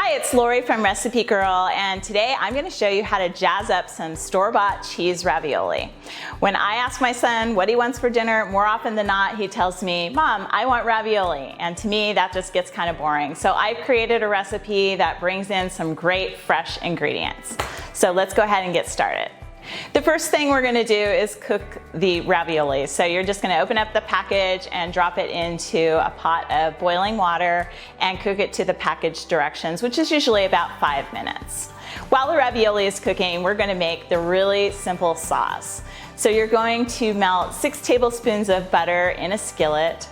Hi, it's Lori from Recipe Girl, and today I'm going to show you how to jazz up some store-bought cheese ravioli. When I ask my son what he wants for dinner, more often than not he tells me, "Mom, I want ravioli," and to me that just gets kind of boring. So I've created a recipe that brings in some great fresh ingredients. So let's go ahead and get started. The first thing we're going to do is cook the ravioli. So you're just going to open up the package and drop it into a pot of boiling water and cook it to the package directions, which is usually about 5 minutes. While the ravioli is cooking, we're going to make the really simple sauce. So you're going to melt 6 tablespoons of butter in a skillet,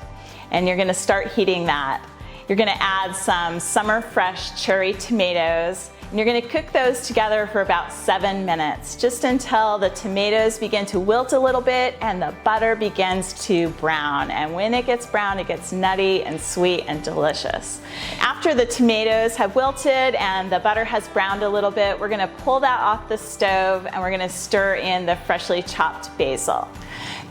and you're going to start heating that. You're going to add some summer fresh cherry tomatoes. And you're going to cook those together for about 7 minutes, just until the tomatoes begin to wilt a little bit and the butter begins to brown. And when it gets brown, it gets nutty and sweet and delicious. After the tomatoes have wilted and the butter has browned a little bit, we're going to pull that off the stove and we're going to stir in the freshly chopped basil.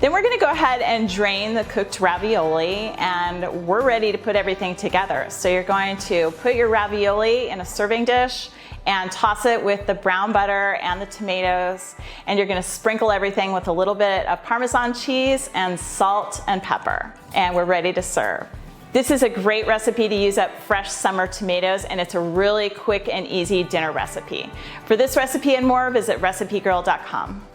Then we're going to go ahead and drain the cooked ravioli, and we're ready to put everything together. So you're going to put your ravioli in a serving dish and toss it with the brown butter and the tomatoes, and you're going to sprinkle everything with a little bit of Parmesan cheese and salt and pepper, and we're ready to serve. This is a great recipe to use up fresh summer tomatoes, and it's a really quick and easy dinner recipe. For this recipe and more, visit recipegirl.com.